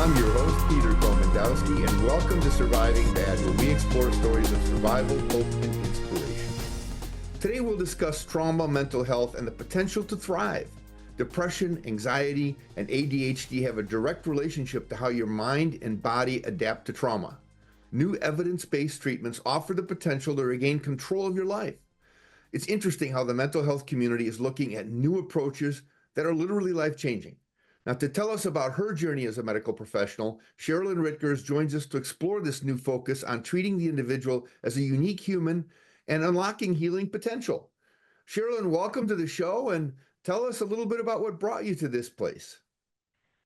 I'm your host, Peter Komendowski, and welcome to Surviving Bad, where we explore stories of survival, hope, and inspiration. Today we'll discuss trauma, mental health, and the potential to thrive. Depression, anxiety, and ADHD have a direct relationship to how your mind and body adapt to trauma. New evidence-based treatments offer the potential to regain control of your life. It's interesting how the mental health community is looking at new approaches that are literally life-changing. Now, to tell us about her journey as a medical professional, Sherilyn Ritkers joins us to explore this new focus on treating the individual as a unique human and unlocking healing potential. Sherilyn, welcome to the show, and tell us a little bit about what brought you to this place.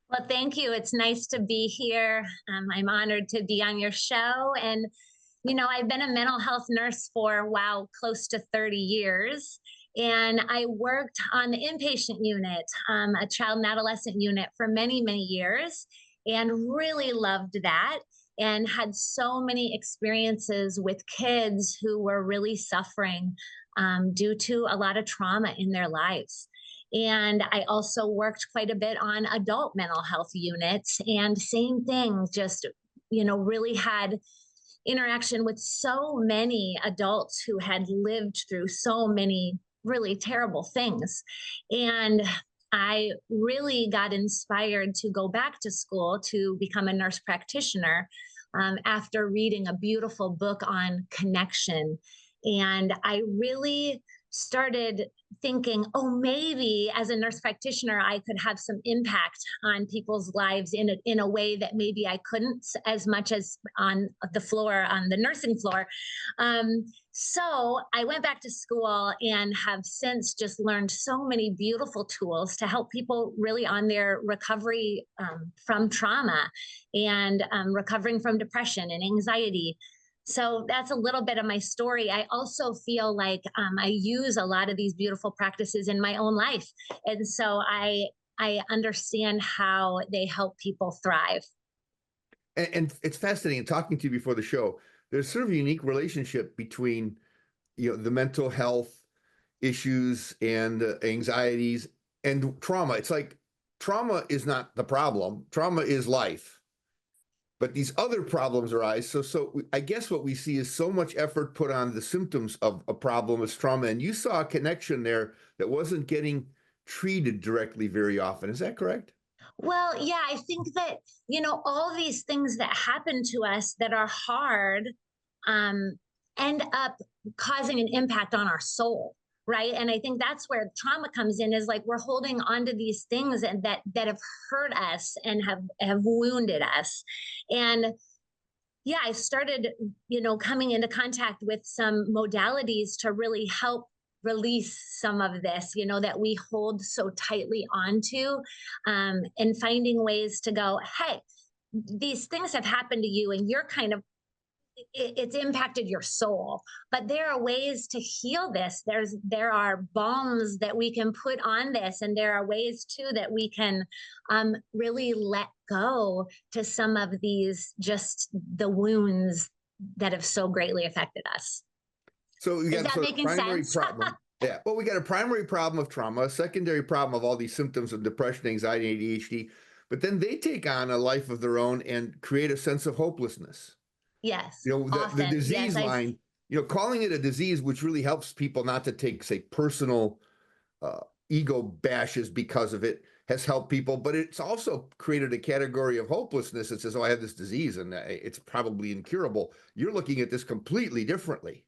Well, thank you. It's nice to be here. I'm honored to be on your show. And, I've been a mental health nurse for, close to 30 years. And I worked on the inpatient unit, a child and adolescent unit for many, many years, and really loved that and had so many experiences with kids who were really suffering due to a lot of trauma in their lives. And I also worked quite a bit on adult mental health units, and same thing, just, really had interaction with so many adults who had lived through so many really terrible things. And I really got inspired to go back to school to become a nurse practitioner after reading a beautiful book on connection. And I really started thinking, oh, maybe as a nurse practitioner, I could have some impact on people's lives in a way that maybe I couldn't as much as on the floor, on the nursing floor. So I went back to school and have since just learned so many beautiful tools to help people really on their recovery from trauma and recovering from depression and anxiety. So that's a little bit of my story. I also feel like I use a lot of these beautiful practices in my own life. And so I understand how they help people thrive. And it's fascinating, talking to you before the show, there's sort of a unique relationship between, the mental health issues and anxieties and trauma. It's like trauma is not the problem. Trauma is life. But these other problems arise. So I guess what we see is so much effort put on the symptoms of a problem as trauma. And you saw a connection there that wasn't getting treated directly very often. Is that correct? Well, yeah, I think that, all these things that happen to us that are hard end up causing an impact on our soul. Right. And I think that's where trauma comes in, is like we're holding on to these things and that have hurt us and have wounded us. And yeah, I started, coming into contact with some modalities to really help release some of this, that we hold so tightly onto, and finding ways to go, hey, these things have happened to you and you're kind of it's impacted your soul, but there are ways to heal this. There are balms that we can put on this, and there are ways too that we can really let go to some of these, just the wounds that have so greatly affected us. So you Is got that making primary sense? problem. Yeah. Well, we got a primary problem of trauma, a secondary problem of all these symptoms of depression, anxiety, ADHD, but then they take on a life of their own and create a sense of hopelessness. Yes. The Often. disease Yes, line, calling it a disease, which really helps people not to take, say, personal ego bashes because of it, has helped people. But it's also created a category of hopelessness that says, oh, I have this disease and it's probably incurable. You're looking at this completely differently.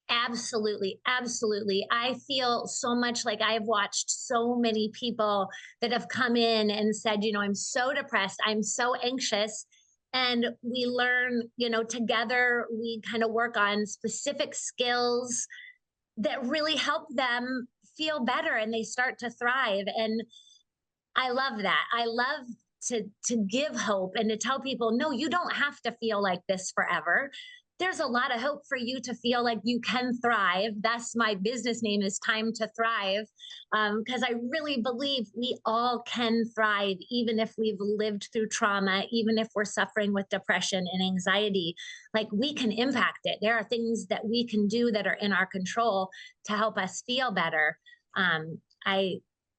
Absolutely. Absolutely. I feel so much like I've watched so many people that have come in and said, I'm so depressed. I'm so anxious. And we learn, together, we kind of work on specific skills that really help them feel better and they start to thrive. And I love that. I love to give hope and to tell people, no, you don't have to feel like this forever. There's a lot of hope for you to feel like you can thrive. Thus, my business name is Time to Thrive, because I really believe we all can thrive, even if we've lived through trauma, even if we're suffering with depression and anxiety. Like, we can impact it. There are things that we can do that are in our control to help us feel better.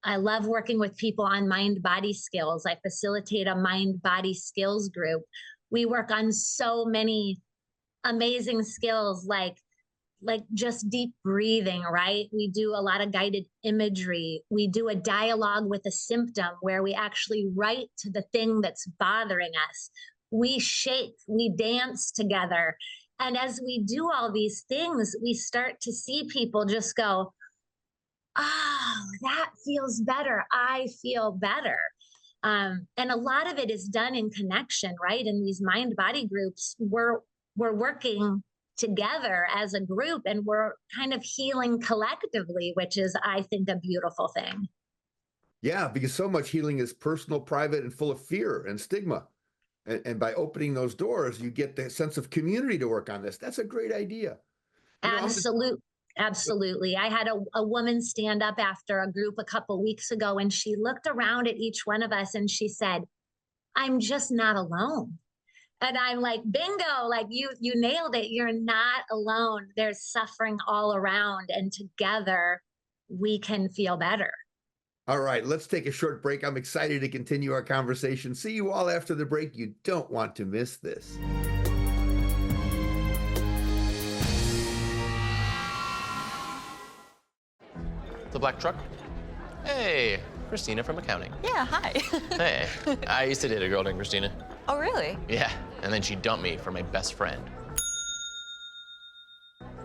I love working with people on mind body skills. I facilitate a mind body skills group. We work on so many amazing skills like just deep breathing, right? We do a lot of guided imagery. We do a dialogue with a symptom where we actually write to the thing that's bothering us. We shake, we dance together. And as we do all these things, we start to see people just go, oh, that feels better. I feel better. And a lot of it is done in connection, right? In these mind body groups, we're working together as a group and we're kind of healing collectively, which is, I think, a beautiful thing. Yeah, because so much healing is personal, private, and full of fear and stigma. And by opening those doors, you get the sense of community to work on this. That's a great idea. You know, Absolutely. I had a woman stand up after a group a couple weeks ago and she looked around at each one of us and she said, I'm just not alone. And I'm like, bingo, like you nailed it. You're not alone. There's suffering all around, and together we can feel better. all right, let's take a short break. I'm excited to continue our conversation. See you all after the break. You don't want to miss this. The black truck? Hey, Christina from accounting. Yeah, hi. Hey, I used to date a girl named Christina. Oh, really? Yeah, and then she dumped me for my best friend.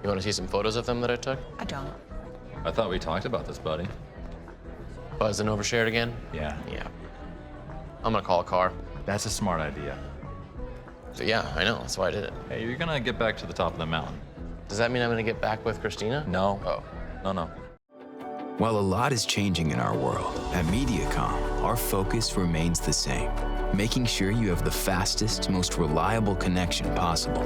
You want to see some photos of them that I took? I don't. I thought we talked about this, buddy. Buzz and overshared again? Yeah. Yeah. I'm gonna call a car. That's a smart idea. So yeah, I know, that's why I did it. Hey, you're gonna get back to the top of the mountain. Does that mean I'm gonna get back with Christina? No. Oh. No. While a lot is changing in our world, at MediaCom, our focus remains the same, making sure you have the fastest, most reliable connection possible.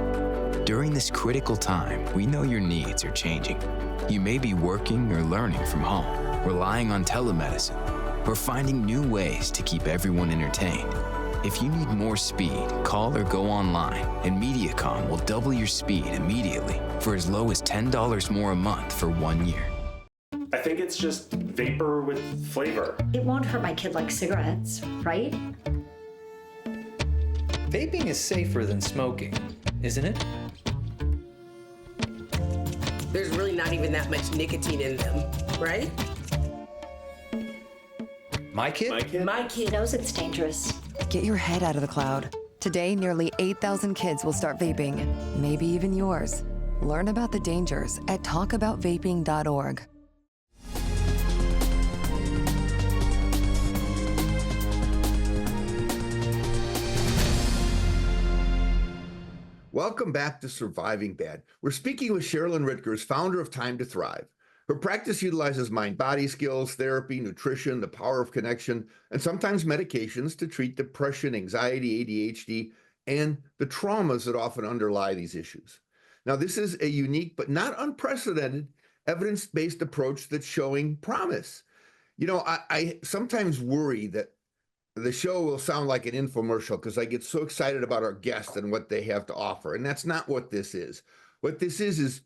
During this critical time, we know your needs are changing. You may be working or learning from home, relying on telemedicine, or finding new ways to keep everyone entertained. If you need more speed, call or go online, and MediaCom will double your speed immediately for as low as $10 more a month for 1 year. I think it's just vapor with flavor. It won't hurt my kid like cigarettes, right? Vaping is safer than smoking, isn't it? There's really not even that much nicotine in them, right? My kid? My kid Knows it's dangerous. Get your head out of the cloud. Today, nearly 8,000 kids will start vaping, maybe even yours. Learn about the dangers at talkaboutvaping.org. Welcome back to Surviving Bad. We're speaking with Sherilyn Ritkers, founder of Time to Thrive. Her practice utilizes mind-body skills, therapy, nutrition, the power of connection, and sometimes medications to treat depression, anxiety, ADHD, and the traumas that often underlie these issues. Now, this is a unique but not unprecedented evidence-based approach that's showing promise. You know, I sometimes worry that the show will sound like an infomercial because I get so excited about our guests and what they have to offer. And that's not what this is. What this is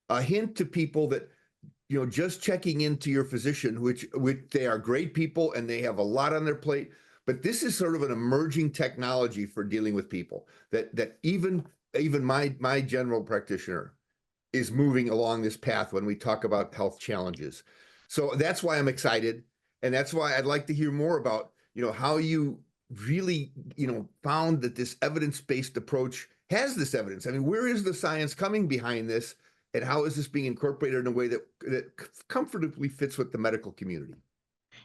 a hint to people that, you know, just checking into your physician, which they are great people and they have a lot on their plate. But this is sort of an emerging technology for dealing with people that even my general practitioner is moving along this path when we talk about health challenges. So that's why I'm excited. And that's why I'd like to hear more about, you know, how you really, you know, found that this evidence-based approach has this evidence. I mean, where is the science coming behind this, and how is this being incorporated in a way that comfortably fits with the medical community?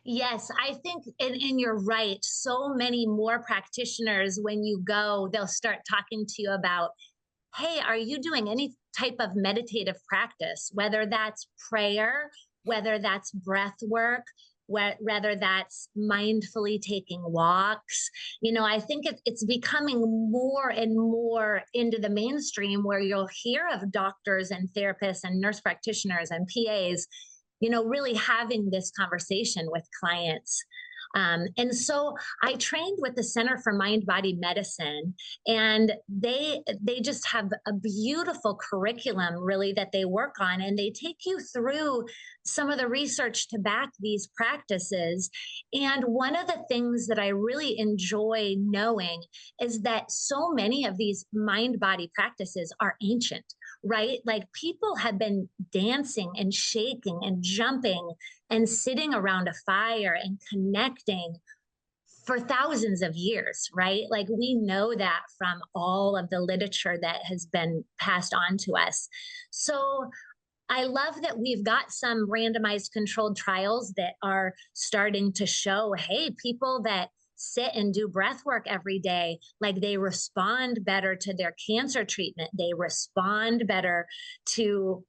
Yes, I think, and you're right. So many more practitioners, when you go, they'll start talking to you about, hey, are you doing any type of meditative practice, whether that's prayer, whether that's breath work, whether that's mindfully taking walks. You know, I think it's becoming more and more into the mainstream where you'll hear of doctors and therapists and nurse practitioners and PAs, you know, really having this conversation with clients. And so I trained with the Center for Mind Body Medicine, and they just have a beautiful curriculum really that they work on, and they take you through some of the research to back these practices. And one of the things that I really enjoy knowing is that so many of these mind body practices are ancient, right? Like people have been dancing and shaking and jumping and sitting around a fire and connecting for thousands of years, right? Like we know that from all of the literature that has been passed on to us. So I love that we've got some randomized controlled trials that are starting to show, hey, people that sit and do breath work every day, like they respond better to their cancer treatment. They respond better to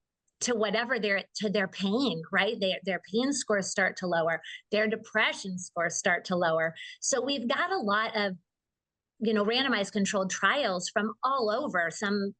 whatever their pain, right? Their pain scores start to lower, their depression scores start to lower. So we've got a lot of randomized controlled trials from all over, some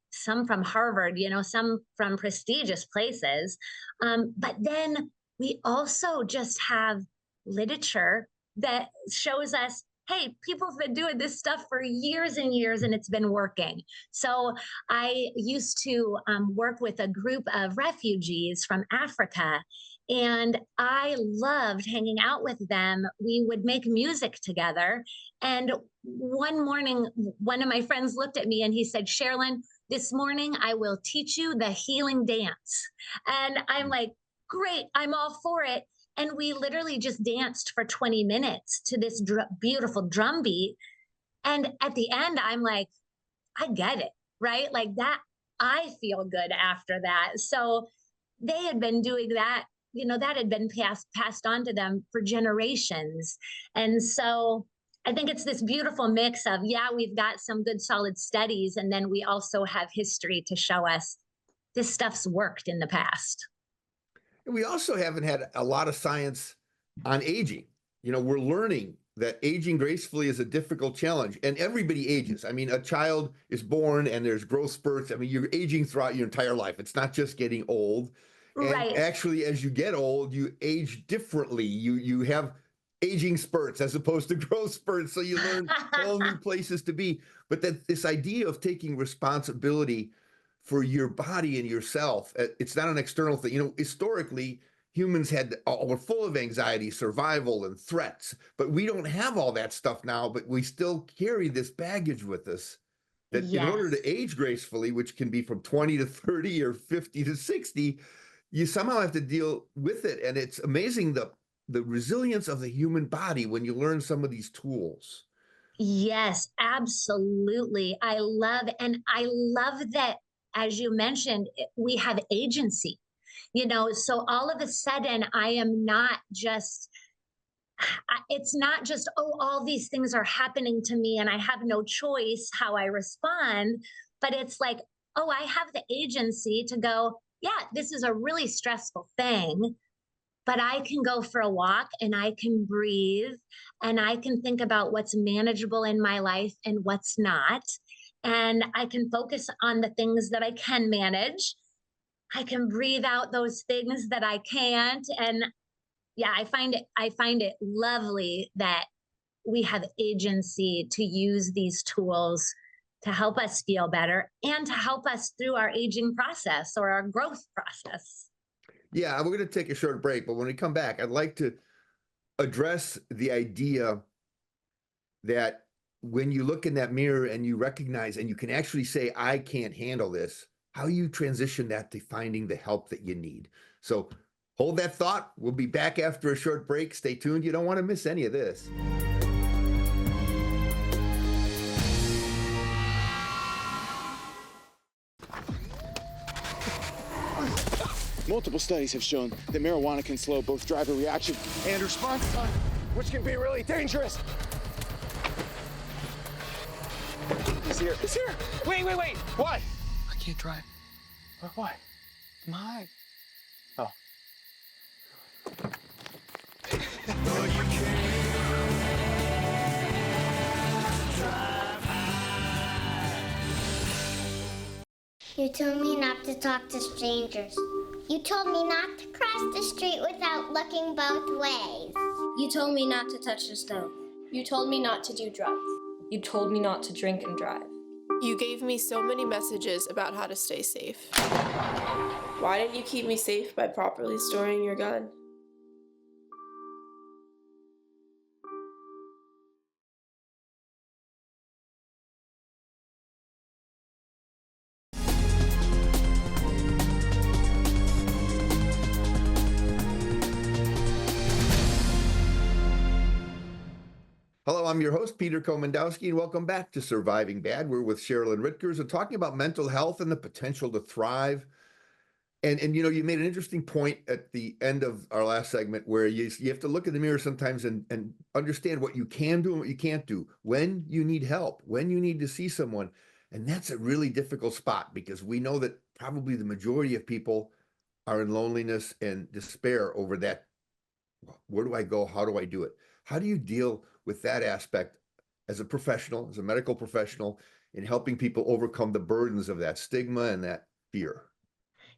from Harvard, some from prestigious places. But then we also just have literature that shows us, hey, people have been doing this stuff for years and years and it's been working. So I used to work with a group of refugees from Africa, and I loved hanging out with them. We would make music together. And one morning, one of my friends looked at me and he said, Sherilyn, this morning I will teach you the healing dance. And I'm like, great, I'm all for it. And we literally just danced for 20 minutes to this beautiful drum beat. And at the end, I'm like, I get it, right? Like that, I feel good after that. So they had been doing that, that had been passed on to them for generations. And so I think it's this beautiful mix of, yeah, we've got some good solid studies, and then we also have history to show us this stuff's worked in the past. We also haven't had a lot of science on aging. We're learning that aging gracefully is a difficult challenge, and everybody ages. I mean, a child is born and there's growth spurts. I mean, you're aging throughout your entire life. It's not just getting old. And right. Actually, as you get old, you age differently. You have aging spurts as opposed to growth spurts. So you learn whole new places to be. But that this idea of taking responsibility for your body and yourself, it's not an external thing. Historically, humans were full of anxiety, survival, and threats. But we don't have all that stuff now, but we still carry this baggage with us that in order to age gracefully, which can be from 20 to 30 or 50 to 60, you somehow have to deal with it. And it's amazing the resilience of the human body when you learn some of these tools. Yes, absolutely. I love that, as you mentioned, we have agency, so all of a sudden I am not just, it's not just, oh, all these things are happening to me and I have no choice how I respond, but it's like, oh, I have the agency to go, yeah, this is a really stressful thing, but I can go for a walk and I can breathe and I can think about what's manageable in my life and what's not. And I can focus on the things that I can manage. I can breathe out those things that I can't. And yeah, I find it lovely that we have agency to use these tools to help us feel better and to help us through our aging process or our growth process. Yeah, we're going to take a short break, but when we come back, I'd like to address the idea that when you look in that mirror and you recognize and you can actually say, I can't handle this, how you transition that to finding the help that you need. So hold that thought. We'll be back after a short break. Stay tuned. You don't want to miss any of this. Multiple studies have shown that marijuana can slow both driver reaction and response time, which can be really dangerous. He's here. He's here. Wait. What? I can't drive. Why? My. Oh. You told me not to talk to strangers. You told me not to cross the street without looking both ways. You told me not to touch the stove. You told me not to do drugs. You told me not to drink and drive. You gave me so many messages about how to stay safe. Why didn't you keep me safe by properly storing your gun? Hello, I'm your host, Peter Komendowski, and welcome back to Surviving Bad. We're with Sherilyn Ritkers and talking about mental health and the potential to thrive. And you know, you made an interesting point at the end of our last segment where you have to look in the mirror sometimes and understand what you can do and what you can't do, when you need help, when you need to see someone. And that's a really difficult spot because we know that probably the majority of people are in loneliness and despair over that. Where do I go? How do I do it? How do you deal with that aspect as a professional, as a medical professional, in helping people overcome the burdens of that stigma and that fear?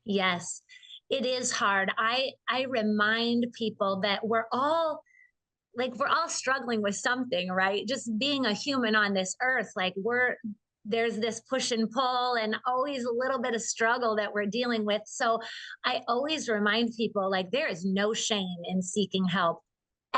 Yes, it is hard. I remind people that we're all struggling with something, right? Just being a human on this earth, there's this push and pull and always a little bit of struggle that we're dealing with. So I always remind people there is no shame in seeking help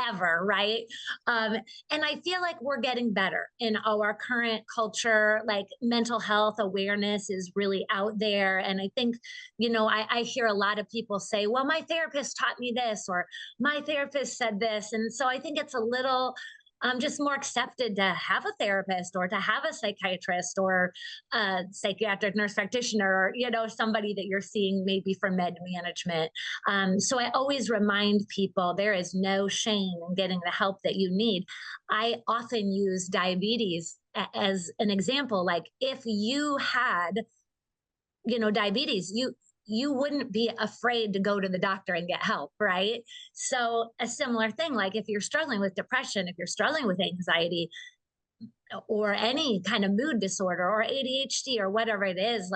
ever, right? And I feel like we're getting better in our current culture. Mental health awareness is really out there. And I think, I hear a lot of people say, well, my therapist taught me this, or my therapist said this. And so I think it's a little just more accepted to have a therapist or to have a psychiatrist or a psychiatric nurse practitioner, or, somebody that you're seeing maybe for med management. So I always remind people there is no shame in getting the help that you need. I often use diabetes as an example. If you had, diabetes, you wouldn't be afraid to go to the doctor and get help, right? So a similar thing, if you're struggling with depression, if you're struggling with anxiety or any kind of mood disorder or ADHD or whatever it is,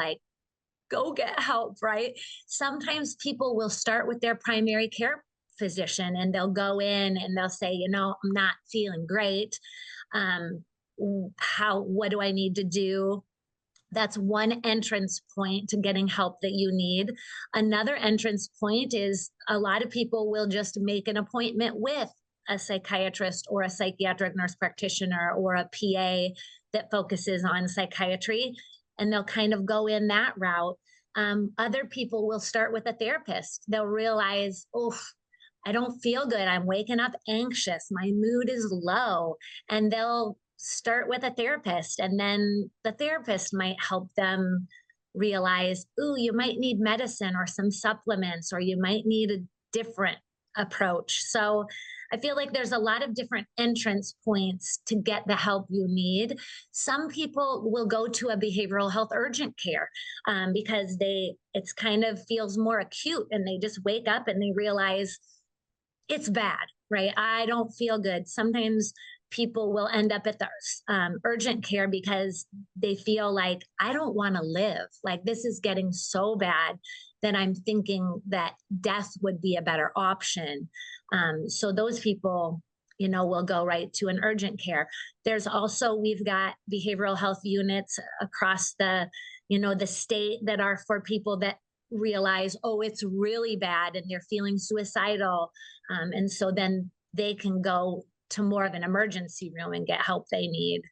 go get help, right? Sometimes people will start with their primary care physician and they'll go in and they'll say, I'm not feeling great. What do I need to do? That's one entrance point to getting help that you need. Another entrance point is a lot of people will just make an appointment with a psychiatrist or a psychiatric nurse practitioner or a PA that focuses on psychiatry, and they'll kind of go in that route. Other people will start with a therapist. They'll realize, I don't feel good. I'm waking up anxious. My mood is low. And they'll start with a therapist, and then the therapist might help them realize, you might need medicine or some supplements, or you might need a different approach. So I feel like there's a lot of different entrance points to get the help you need. Some people will go to a behavioral health urgent care because it's kind of feels more acute, and they just wake up and they realize it's bad, right? I don't feel good. Sometimes people will end up at the urgent care because they feel like, I don't want to live. This is getting so bad that I'm thinking that death would be a better option. So those people, will go right to an urgent care. There's also, we've got behavioral health units across the state that are for people that realize, it's really bad and they're feeling suicidal. And so then they can go to more of an emergency room and get help they need.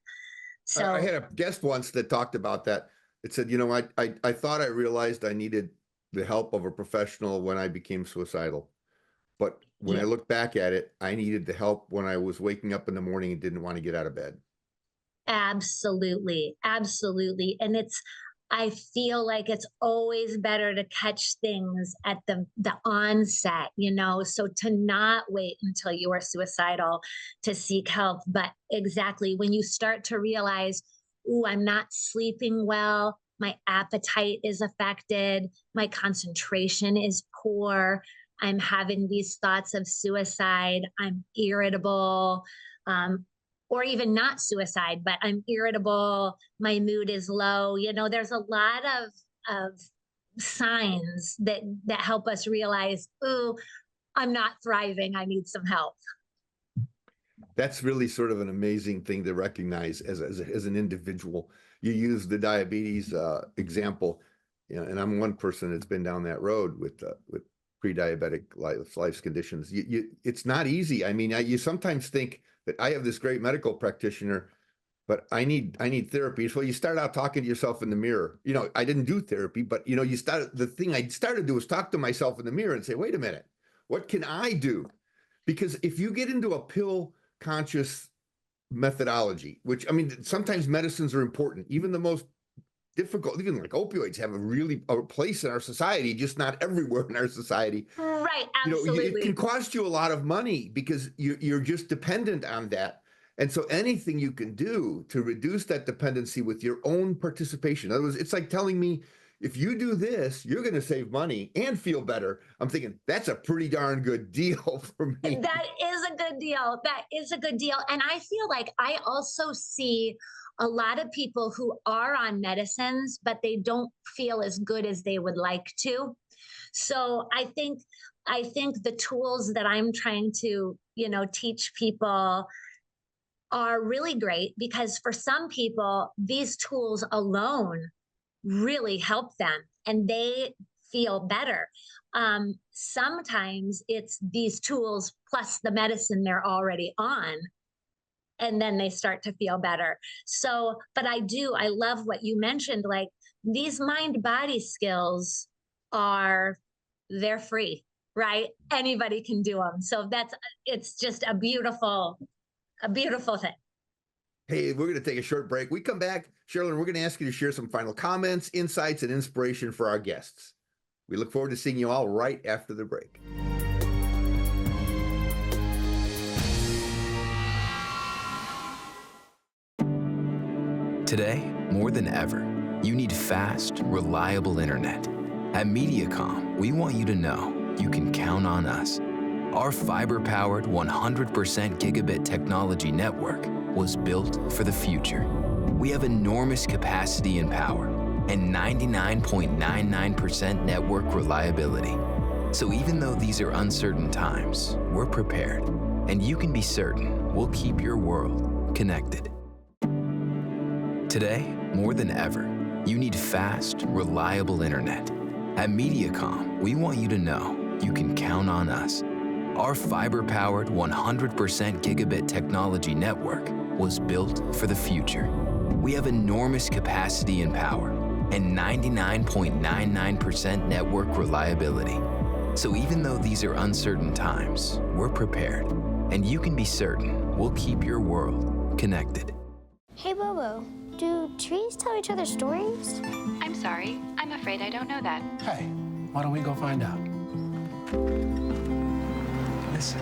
So I had a guest once that talked about that. It said, I thought I realized I needed the help of a professional when I became suicidal. But when I look back at it, I needed the help when I was waking up in the morning and didn't want to get out of bed. Absolutely. Absolutely. And I feel like it's always better to catch things at the onset, so to not wait until you are suicidal to seek help. But exactly when you start to realize, I'm not sleeping well, my appetite is affected, my concentration is poor, I'm having these thoughts of suicide, I'm irritable, or even not suicide, but I'm irritable, my mood is low. There's a lot of signs that help us realize, I'm not thriving, I need some help. That's really sort of an amazing thing to recognize as an individual. You use the diabetes example, and I'm one person that's been down that road with pre-diabetic life's conditions. It's not easy. I mean, you sometimes think that I have this great medical practitioner, but I need therapy. So you start out talking to yourself in the mirror. I didn't do therapy, but the thing I started to do was talk to myself in the mirror and say, wait a minute, what can I do? Because if you get into a pill conscious methodology, which, I mean, sometimes medicines are important, even the most difficult, even like opioids have a place in our society, just not everywhere in our society. Right, absolutely. It can cost you a lot of money because you're just dependent on that. And so anything you can do to reduce that dependency with your own participation. In other words, it's like telling me, if you do this, you're going to save money and feel better. I'm thinking that's a pretty darn good deal for me. That is a good deal. That is a good deal. And I feel like I also see a lot of people who are on medicines, but they don't feel as good as they would like to. So I think the tools that I'm trying to, teach people are really great, because for some people, these tools alone really help them and they feel better. Sometimes it's these tools plus the medicine they're already on, and then they start to feel better. So, but I love what you mentioned, like these mind-body skills they're free, right? Anybody can do them. So it's just a beautiful thing. Hey, we're going to take a short break. We come back, Sherilyn, we're going to ask you to share some final comments, insights, and inspiration for our guests. We look forward to seeing you all right after the break. Today, more than ever, you need fast, reliable internet. At MediaCom, we want you to know you can count on us. Our fiber-powered 100% gigabit technology network was built for the future. We have enormous capacity and power and 99.99% network reliability. So even though these are uncertain times, we're prepared, and you can be certain we'll keep your world connected. Today, more than ever, you need fast, reliable internet. At MediaCom, we want you to know you can count on us. Our fiber-powered 100% gigabit technology network was built for the future. We have enormous capacity and power and 99.99% network reliability. So even though these are uncertain times, we're prepared, and you can be certain we'll keep your world connected. Hey, Bobo, do trees tell each other stories? I'm sorry. I'm afraid I don't know that. Hey, why don't we go find out? Listen.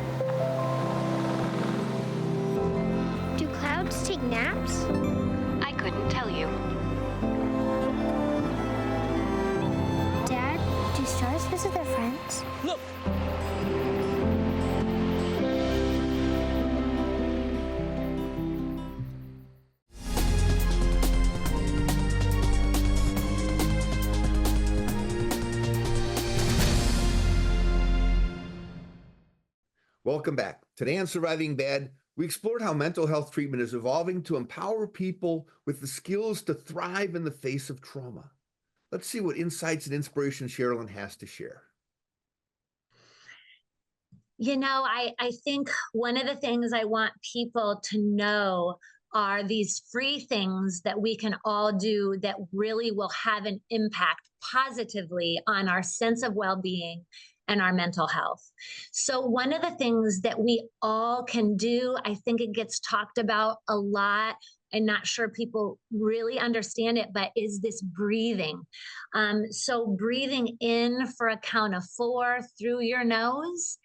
Do clouds take naps? I couldn't tell you. Dad, do stars visit their friends? Look! Welcome back. Today on Surviving Bad, we explored how mental health treatment is evolving to empower people with the skills to thrive in the face of trauma. Let's see what insights and inspiration Sherilyn has to share. I think one of the things I want people to know are these free things that we can all do that really will have an impact positively on our sense of well-being and our mental health. So one of the things that we all can do, I think it gets talked about a lot, I'm not sure people really understand it, but is this breathing. So breathing in for a count of 4 through your nose,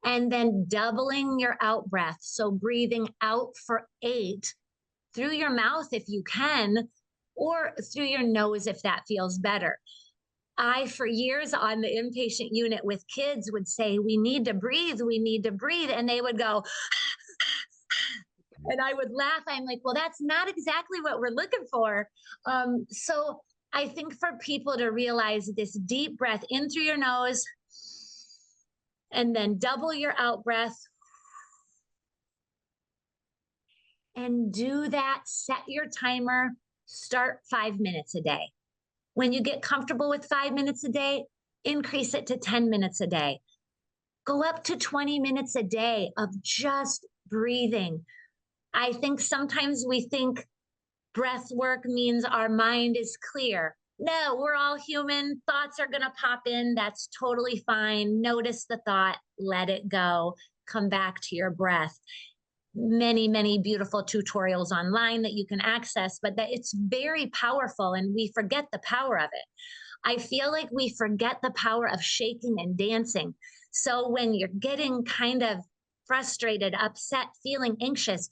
and then doubling your out breath. So breathing out for 8 through your mouth if you can, or through your nose if that feels better. I, for years on the inpatient unit with kids, would say, we need to breathe, we need to breathe. And they would go, and I would laugh. I'm like, well, that's not exactly what we're looking for. So I think for people to realize this deep breath in through your nose, and then double your out breath. and do that. Set your timer, start 5 minutes a day. When you get comfortable with 5 minutes a day, increase it to 10 minutes a day. Go up to 20 minutes a day of just breathing. I think sometimes we think breath work means our mind is clear. No, we're all human. Thoughts are going to pop in. That's totally fine. Notice the thought, let it go, come back to your breath. Many, many beautiful tutorials online that you can access, but that it's very powerful and we forget the power of it. I feel like we forget the power of shaking and dancing. So when you're getting kind of frustrated, upset, feeling anxious,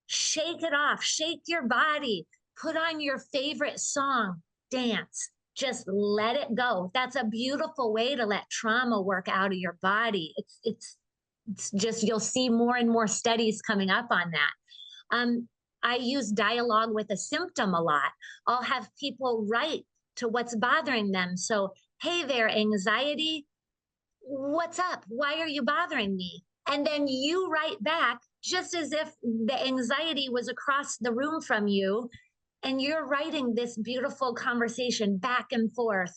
shake it off, shake your body, put on your favorite song, dance, just let it go. That's a beautiful way to let trauma work out of your body. It's just, you'll see more and more studies coming up on that. I use dialogue with a symptom a lot. I'll have people write to what's bothering them. So, hey there, anxiety, what's up? Why are you bothering me? And then you write back just as if the anxiety was across the room from you, and you're writing this beautiful conversation back and forth.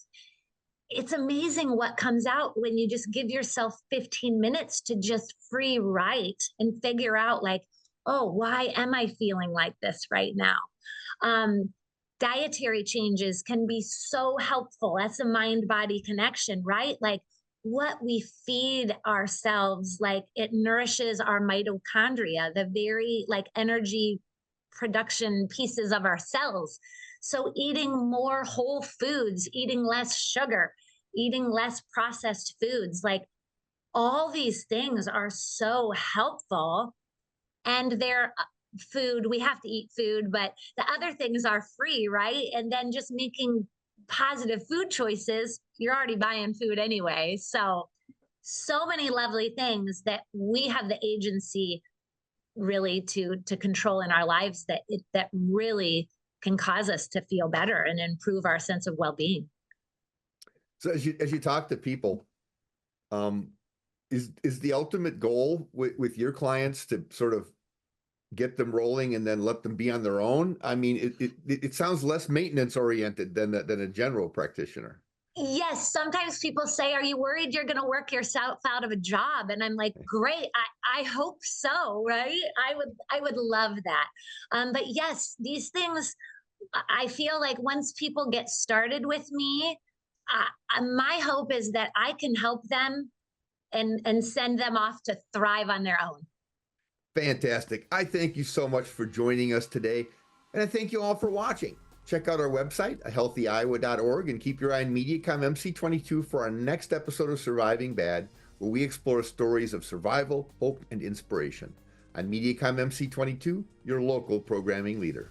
It's amazing what comes out when you just give yourself 15 minutes to just free write and figure out, like, oh, why am I feeling like this right now? Dietary changes can be so helpful. That's a mind-body connection, right? Like what we feed ourselves, like it nourishes our mitochondria, the very like energy production pieces of our cells. So eating more whole foods, eating less sugar, eating less processed foods, like all these things are so helpful. And they're food, we have to eat food, but the other things are free, right? And then just making positive food choices, you're already buying food anyway. So many lovely things that we have the agency really to control in our lives that really can cause us to feel better and improve our sense of well-being. So as you talk to people, is the ultimate goal with your clients to sort of get them rolling and then let them be on their own? I mean, it sounds less maintenance oriented than a general practitioner. Yes, sometimes people say, are you worried you're going to work yourself out of a job? And I'm like, great, I hope so, right? I would love that. But yes, these things, I feel like once people get started with me, my hope is that I can help them and send them off to thrive on their own. Fantastic. I thank you so much for joining us today, and I thank you all for watching. Check out our website, ahealthyiowa.org, and keep your eye on MediaCom MC22 for our next episode of Surviving Bad, where we explore stories of survival, hope, and inspiration. On MediaCom MC22, your local programming leader.